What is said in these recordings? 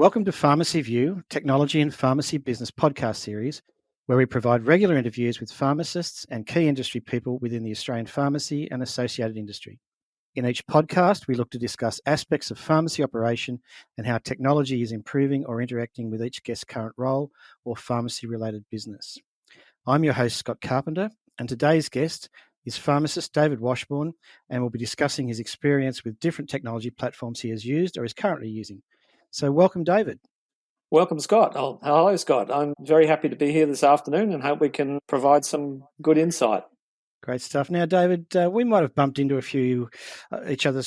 Welcome to Pharmacy View, Technology and Pharmacy Business podcast series, where we provide regular interviews with pharmacists and key industry people within the Australian pharmacy and associated industry. In each podcast, we look to discuss aspects of pharmacy operation and how technology is improving or interacting with each guest's current role or pharmacy-related business. I'm your host, Scott Carpenter, and today's guest is pharmacist David Washbourne, and we'll be discussing his experience with different technology platforms he has used or is currently using. So welcome, David. Welcome, Scott. Hello, Scott. I'm very happy to be here this afternoon and hope we can provide some good insight. Great stuff. Now, David, we might have bumped into each other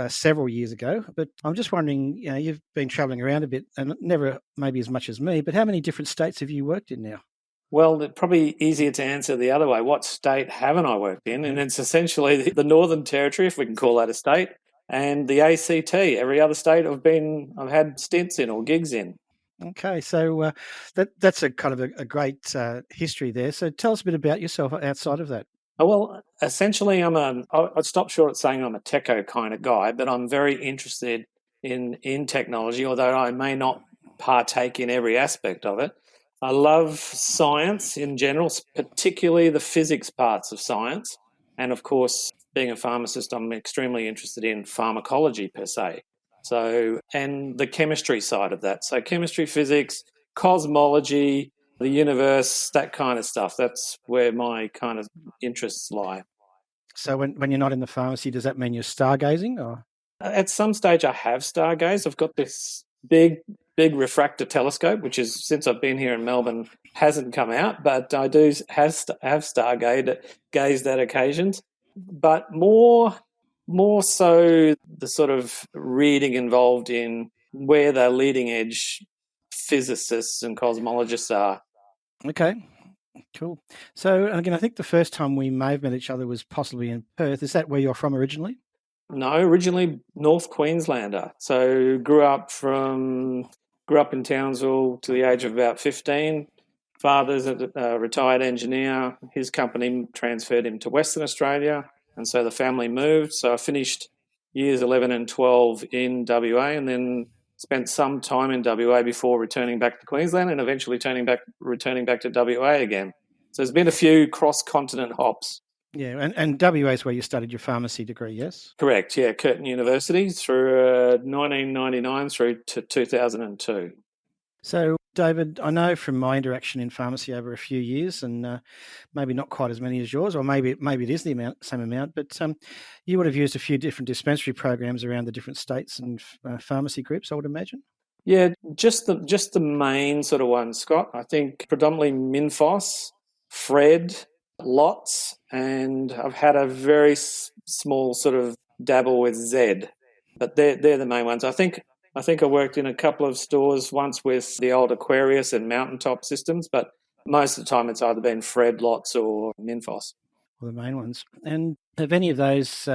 several years ago, but I'm just wondering, you've been travelling around a bit and never maybe as much as me, but how many different states have you worked in now? Well, it's probably easier to answer the other way. What state haven't I worked in? And it's essentially the Northern Territory, if we can call that a state, and the ACT. Every other state I've had stints in or gigs in. Okay, so that's a kind of a great history there. So tell us a bit about yourself outside of that. Well, essentially, I'd stop short at saying I'm a techo kind of guy, but I'm very interested in technology, although I may not partake in every aspect of it. I love science in general, particularly the physics parts of science. And of course, being a pharmacist, I'm extremely interested in pharmacology per se. So, and the chemistry side of that. So chemistry, physics, cosmology, the universe, that kind of stuff. That's where my kind of interests lie. So when you're not in the pharmacy, does that mean you're stargazing? Or at some stage I have stargazed. I've got this big refractor telescope, which is, since I've been here in Melbourne, hasn't come out, but I do have stargazed at occasions. But more so the sort of reading involved in where the leading edge physicists and cosmologists are. Okay, cool. So again, I think the first time we may have met each other was possibly in Perth. Is that where you're from originally? No, originally North Queenslander. So grew up in Townsville to the age of about 15. Father's a retired engineer. His company transferred him to Western Australia, and so the family moved. So I finished years 11 and 12 in WA, and then spent some time in WA before returning back to Queensland, and eventually returning back to WA again. So there's been a few cross-continent hops. Yeah, and WA is where you studied your pharmacy degree, yes? Correct, yeah, Curtin University through 1999 through to 2002. So, David, I know from my interaction in pharmacy over a few years, and maybe not quite as many as yours, or maybe it is the same amount, but you would have used a few different dispensary programs around the different states and pharmacy groups, I would imagine. Yeah, just the main sort of ones, Scott. I think predominantly Minfos, FRED, lots, and I've had a very small sort of dabble with Z, but they're the main ones. I think I worked in a couple of stores once with the old Aquarius and Mountaintop systems, but most of the time it's either been FRED, lots, or Minfos. Well, the main ones. And have any of those,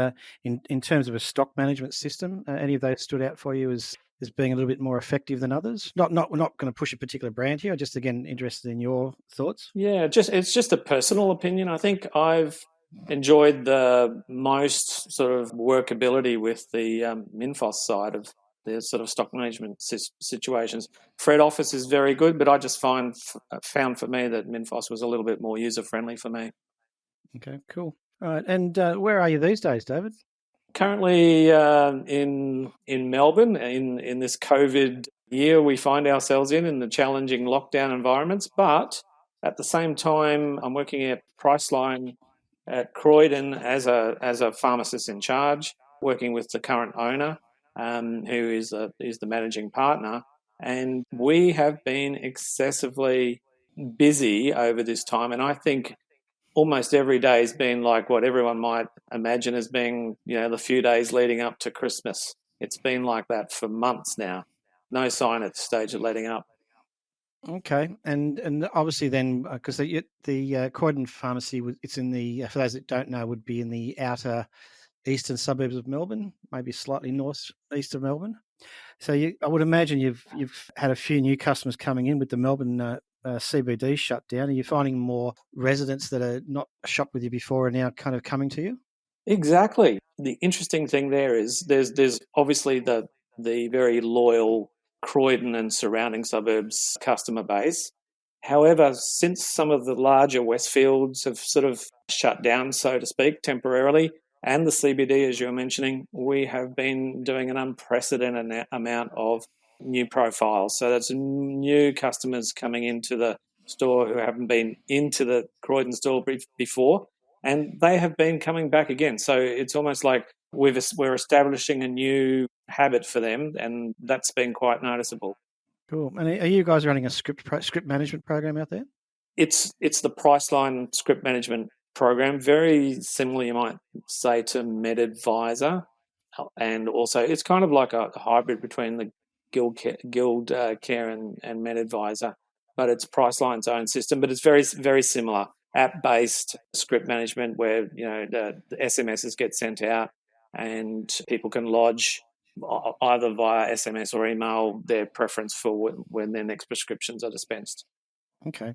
in terms of a stock management system, any of those stood out for you as being a little bit more effective than others? We're not going to push a particular brand here. Just again interested in your thoughts. Yeah, it's just a personal opinion. I think I've enjoyed the most sort of workability with the Minfos side of the sort of stock management situations. FRED Office is very good, but I just found for me that Minfos was a little bit more user friendly for me. Okay, cool. All right, and where are you these days, David? Currently in Melbourne, in this COVID year we find ourselves in the challenging lockdown environments, but at the same time I'm working at Priceline at Croydon as a pharmacist in charge, working with the current owner, who is the managing partner, and we have been excessively busy over this time, and I think almost every day has been like what everyone might imagine as being, the few days leading up to Christmas. It's been like that for months now. No sign at the stage of letting up. Okay, and obviously then, because the Croydon pharmacy, it's in the, for those that don't know, would be in the outer eastern suburbs of Melbourne, maybe slightly northeast of Melbourne. So I would imagine you've had a few new customers coming in with the Melbourne CBD shut down. Are you finding more residents that are not shopped with you before are now kind of coming to you? Exactly. The interesting thing there is there's obviously the very loyal Croydon and surrounding suburbs customer base. However, since some of the larger Westfields have sort of shut down, so to speak, temporarily, and the CBD, as you were mentioning, we have been doing an unprecedented amount of new profiles. So that's new customers coming into the store who haven't been into the Croydon store before, and they have been coming back again. So it's almost like we're establishing a new habit for them, and that's been quite noticeable. Cool. And are you guys running a script management program out there? It's the Priceline script management program, very similar, you might say, to MedAdvisor, and also it's kind of like a hybrid between the Guild Care and MedAdvisor, but it's Priceline's own system. But it's very, very similar, app-based script management where the SMSs get sent out and people can lodge either via SMS or email their preference for when their next prescriptions are dispensed. Okay.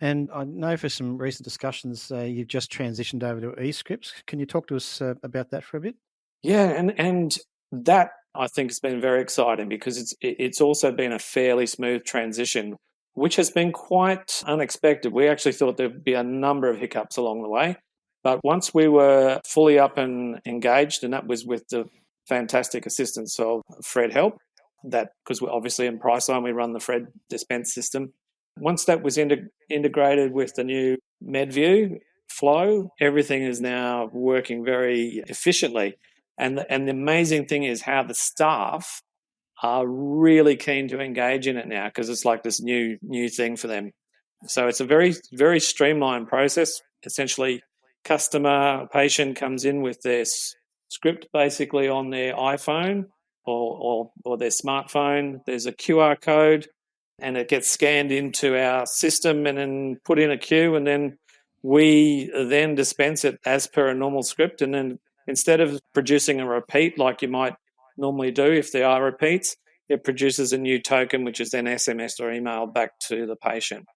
And I know for some recent discussions, you've just transitioned over to eScripts. Can you talk to us about that for a bit? Yeah, and that I think has been very exciting because it's also been a fairly smooth transition, which has been quite unexpected. We actually thought there'd be a number of hiccups along the way, but once we were fully up and engaged, and that was with the fantastic assistance of FRED Help, that because we're obviously in Priceline, we run the FRED dispense system. Once that was integrated with the new MedView flow, everything is now working very efficiently. And the amazing thing is how the staff are really keen to engage in it now because it's like this new thing for them. So it's a very, very streamlined process. Essentially, patient comes in with their script basically on their iPhone or their smartphone. There's a QR code and it gets scanned into our system and then put in a queue, and then we then dispense it as per a normal script. And then instead of producing a repeat like you might normally do if there are repeats, it produces a new token which is then SMSed or emailed back to the patient.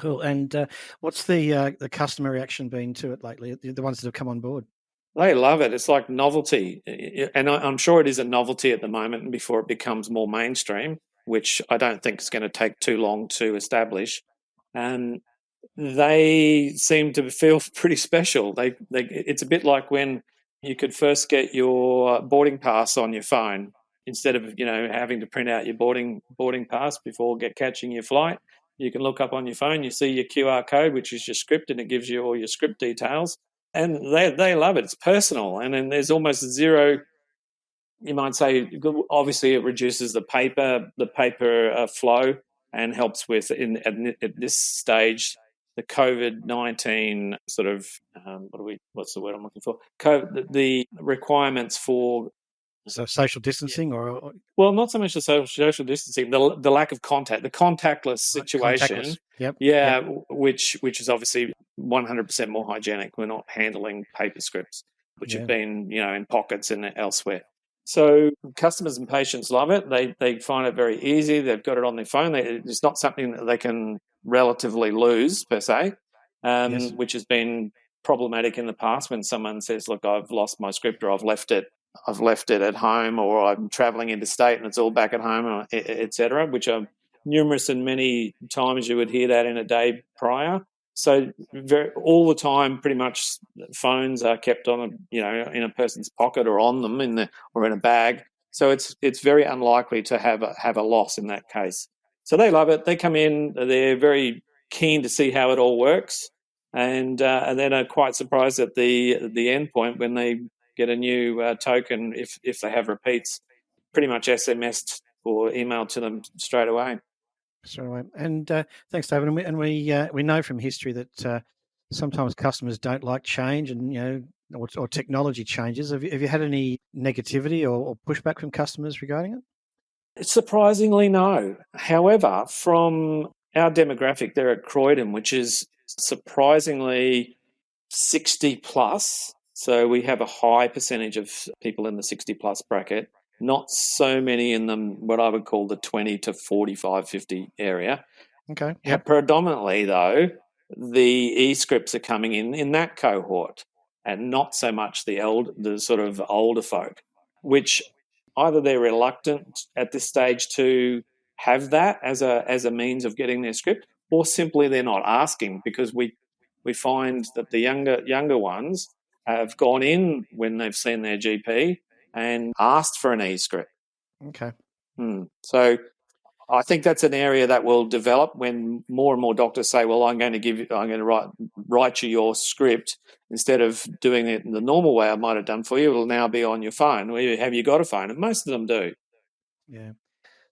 Cool. And what's the customer reaction been to it lately, the ones that have come on board? They love it. It's like novelty. And I'm sure it is a novelty at the moment before it becomes more mainstream, which I don't think is going to take too long to establish. And they seem to feel pretty special. It's a bit like when you could first get your boarding pass on your phone instead of having to print out your boarding pass before catching your flight. You can look up on your phone, you see your QR code, which is your script, and it gives you all your script details. And they love it. It's personal, and then there's almost zero. You might say, obviously, it reduces the paper flow and helps with at this stage the COVID-19 sort of what's the word I'm looking for? The requirements for social distancing, or well, not so much the social distancing, the lack of contact, the contactless situation. Yep. Which is obviously 100% more hygienic. We're not handling paper scripts, which have been in pockets and elsewhere. So customers and patients love it. They find it very easy. They've got it on their phone. It's not something that they can relatively lose per se, which has been problematic in the past when someone says, "Look, I've lost my script, or I've left it at home, or I'm travelling interstate and it's all back at home," etc., which are numerous and many times you would hear that in a day prior. So all the time, pretty much phones are kept on in a person's pocket or on them or in a bag. So it's very unlikely to have a loss in that case. So they love it. They come in. They're very keen to see how it all works, and then are quite surprised at the end point when they get a new token if they have repeats, pretty much SMSed or emailed to them straight away. And thanks, David. And we know from history that sometimes customers don't like change, and or technology changes. Have you had any negativity or pushback from customers regarding it? Surprisingly, no. However, from our demographic there at Croydon, which is surprisingly 60 plus, so we have a high percentage of people in the 60 plus bracket, not so many in what I would call the 20 to 45, 50 area. Okay. Yep. Predominantly, though, the e-scripts are coming in that cohort and not so much the sort of older folk, which either they're reluctant at this stage to have that as a means of getting their script, or simply they're not asking, because we find that the younger ones have gone in when they've seen their GP and asked for an e-script. Okay. So I think that's an area that will develop when more and more doctors say, well, I'm going to write you your script instead of doing it in the normal way I might have done for you. It'll now be on your phone. Have you got a phone? And most of them do. Yeah.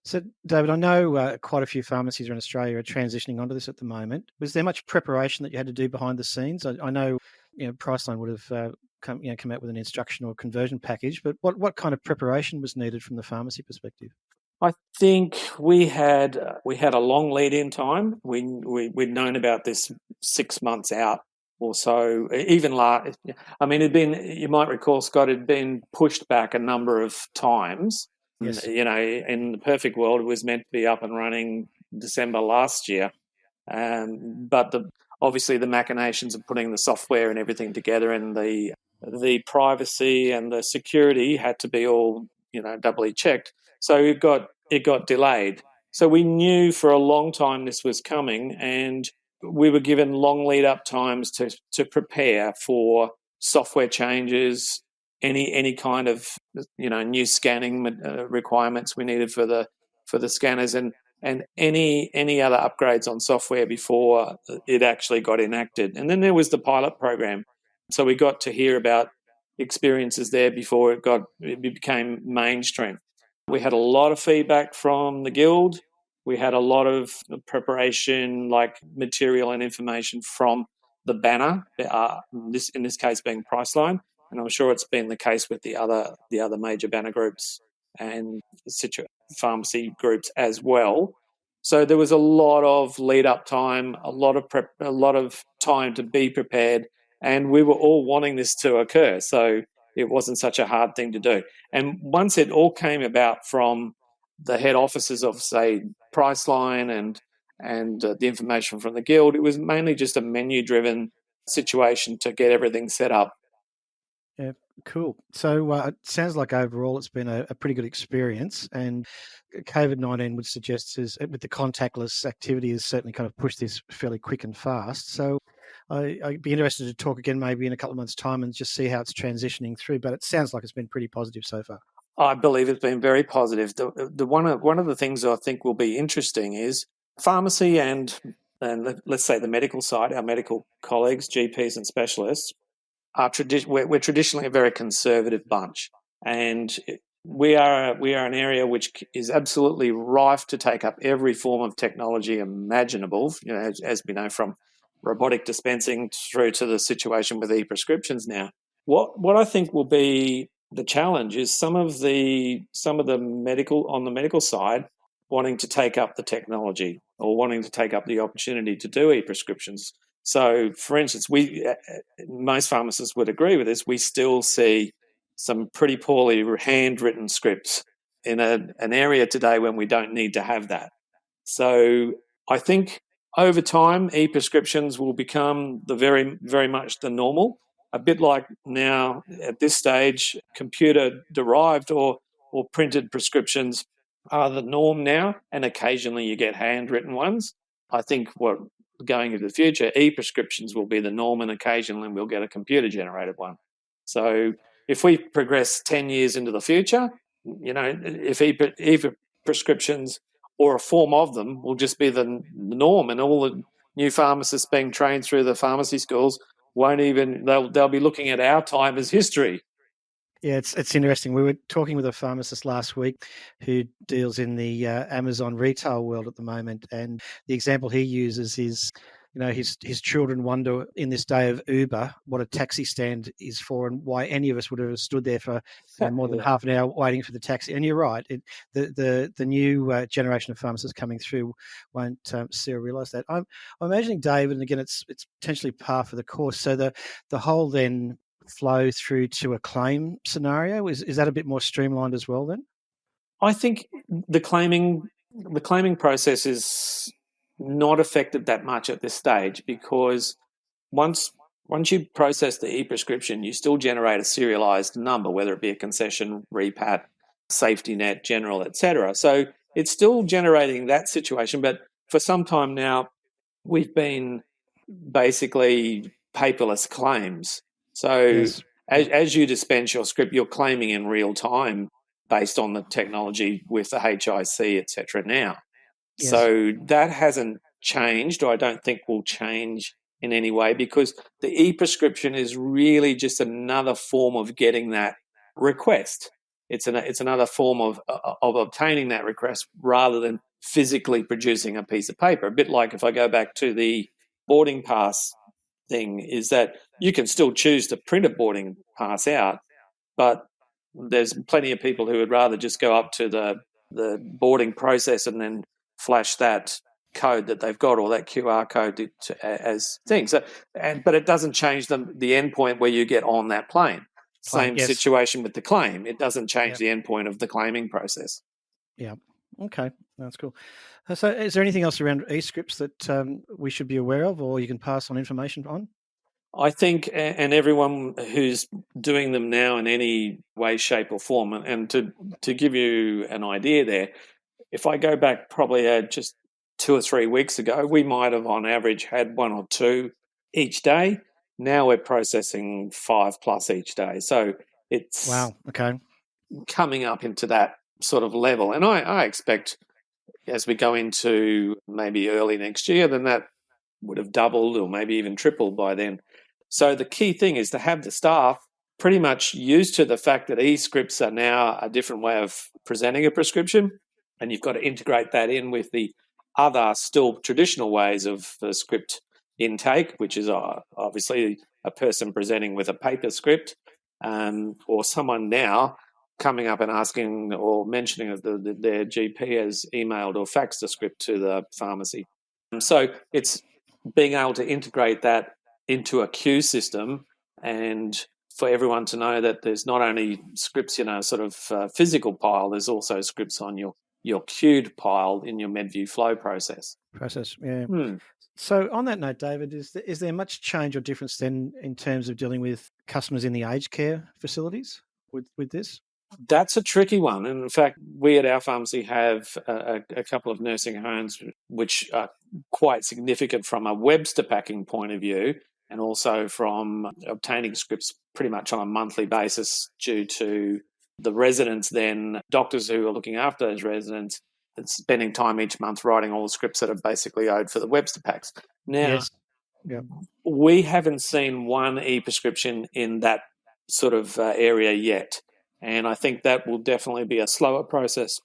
So, David, I know quite a few pharmacies in Australia are transitioning onto this at the moment. Was there much preparation that you had to do behind the scenes? I know, Priceline would have come out with an instruction or conversion package, but what kind of preparation was needed from the pharmacy perspective? I think we had a long lead-in time. We'd known about this 6 months out or so. Even it'd been, you might recall, Scott, it'd been pushed back a number of times. Yes. In the perfect world, it was meant to be up and running December last year, but obviously the machinations of putting the software and everything together, and the privacy and the security had to be all doubly checked. So it got delayed. So we knew for a long time this was coming, and we were given long lead up times to prepare for software changes, any kind of new scanning requirements we needed for the scanners, and any other upgrades on software before it actually got enacted. And then there was the pilot program. So we got to hear about experiences there before it became mainstream. We had a lot of feedback from the Guild. We had a lot of preparation, like material and information from the banner, in this case being Priceline, and I'm sure it's been the case with the other major banner groups and pharmacy groups as well. So there was a lot of lead up time, a lot of time to be prepared, and we were all wanting this to occur. So it wasn't such a hard thing to do. And once it all came about from the head offices of, say, Priceline and the information from the Guild, it was mainly just a menu-driven situation to get everything set up. Yeah, cool. So it sounds like overall it's been a pretty good experience, and COVID-19 would suggest with the contactless activity has certainly kind of pushed this fairly quick and fast. So I'd be interested to talk again maybe in a couple of months' time and just see how it's transitioning through, but it sounds like it's been pretty positive so far. I believe it's been very positive. The one of the things I think will be interesting is pharmacy and let's say the medical side, our medical colleagues, GPs and specialists, we're traditionally a very conservative bunch, and we are an area which is absolutely rife to take up every form of technology imaginable. As we know, from robotic dispensing through to the situation with e-prescriptions now. What I think will be the challenge is some of the medical side wanting to take up the technology or wanting to take up the opportunity to do e-prescriptions. So, for instance, most pharmacists would agree with this. We still see some pretty poorly handwritten scripts in an area today when we don't need to have that. So, I think over time, e-prescriptions will become very, very much the normal. A bit like now at this stage, computer-derived or printed prescriptions are the norm now, and occasionally you get handwritten ones. I think going into the future, e-prescriptions will be the norm, and occasionally we'll get a computer-generated one. So if we progress 10 years into the future, if e-prescriptions or a form of them will just be the norm, and all the new pharmacists being trained through the pharmacy schools they'll be looking at our time as history. Yeah, it's interesting. We were talking with a pharmacist last week who deals in the Amazon retail world at the moment, and the example he uses is, his children wonder in this day of Uber what a taxi stand is for, and why any of us would have stood there for more than half an hour waiting for the taxi. And you're right, the new generation of pharmacists coming through won't see or realise that. I'm imagining, David, and again, it's potentially par for the course. So the whole then flow through to a claim scenario, is that a bit more streamlined as well then? I think the claiming process is not affected that much at this stage, because once you process the e-prescription, you still generate a serialized number, whether it be a concession, repat, safety net, general, etc. So it's still generating that situation, but for some time now, we've been basically paperless claims. So Yes. as you dispense your script, you're claiming in real time based on the technology with the HIC, etc. now. Yes. So that hasn't changed, or I don't think will change in any way, because the e-prescription is really just another form of getting that request. It's another form of obtaining that request rather than physically producing a piece of paper. A bit like if I go back to the boarding pass thing, is that you can still choose to print a boarding pass out, but there's plenty of people who would rather just go up to the boarding process and then flash that code that they've got, or that QR code as things. But it doesn't change the endpoint where you get on that plane. Same Yes. situation with the claim. It doesn't change Yep. the endpoint of the claiming process. Yeah. Okay. That's cool. So is there anything else around e-scripts that we should be aware of, or you can pass on information on? I think, and everyone who's doing them now in any way, shape or form, and to give you an idea there, if I go back probably just 2 or 3 weeks ago, we might have on average had 1 or 2 each day. Now we're processing 5+ each day. So it's Wow. Okay. coming up into that sort of level. And I expect as we go into maybe early next year, then that would have doubled or maybe even tripled by then. So the key thing is to have the staff pretty much used to the fact that e-scripts are now a different way of presenting a prescription, and you've got to integrate that in with the other still traditional ways of the script intake, which is obviously a person presenting with a paper script, or someone now coming up and asking or mentioning that their GP has emailed or faxed a script to the pharmacy. So it's being able to integrate that into a queue system, and for everyone to know that there's not only scripts in a sort of physical pile, there's also scripts on your queued pile in your MedView flow process. Yeah. So on that note, David, is there much change or difference then in terms of dealing with customers in the aged care facilities with this? That's a tricky one. And in fact, we at our pharmacy have a couple of nursing homes which are quite significant from a Webster packing point of view, and also from obtaining scripts pretty much on a monthly basis due to the residents, then doctors who are looking after those residents, and spending time each month writing all the scripts that are basically owed for the Webster packs. Now, yes. Yep. We haven't seen one e-prescription in that sort of area yet. And I think that will definitely be a slower process.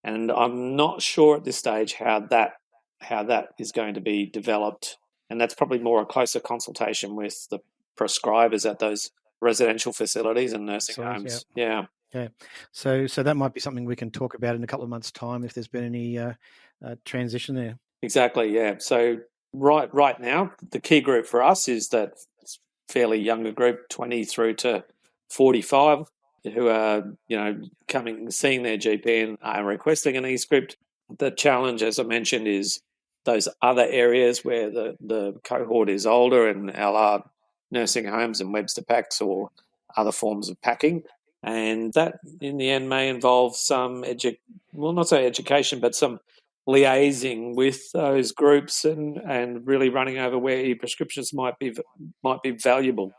And I'm not sure at this stage how that is going to be developed. And that's probably more a closer consultation with the prescribers at those residential facilities and nursing homes. Yeah. So that might be something we can talk about in a couple of months' time if there's been any transition there. Exactly, yeah. So right now, the key group for us is that fairly younger group, 20 through to 45, who are, seeing their GP and are requesting an e-script. The challenge, as I mentioned, is those other areas where the cohort is older and our nursing homes and Webster packs or other forms of packing. And that, in the end, may involve some not say education, but some liaising with those groups and really running over where e-prescriptions might be valuable.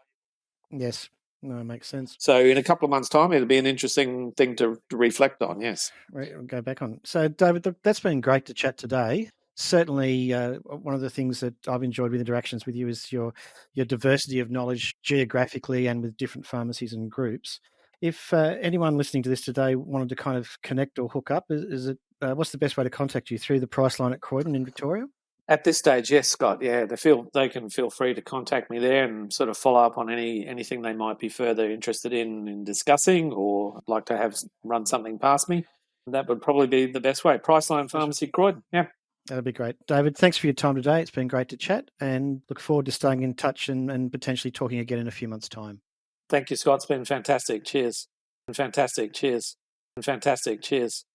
Yes. No, it makes sense. So in a couple of months' time, it'll be an interesting thing to reflect on, yes. We'll go back on. So, David, that's been great to chat today. Certainly, one of the things that I've enjoyed with interactions with you is your diversity of knowledge geographically and with different pharmacies and groups. If anyone listening to this today wanted to kind of connect or hook up, what's the best way to contact you? Through the Priceline at Croydon in Victoria? At this stage, yes, Scott. Yeah, they can feel free to contact me there and sort of follow up on anything they might be further interested in discussing, or like to run something past me. That would probably be the best way. Priceline Pharmacy Croydon. Yeah. That'd be great. David, thanks for your time today. It's been great to chat, and look forward to staying in touch and potentially talking again in a few months' time. Thank you, Scott. It's been fantastic. Cheers. Fantastic. Cheers. Fantastic. Cheers.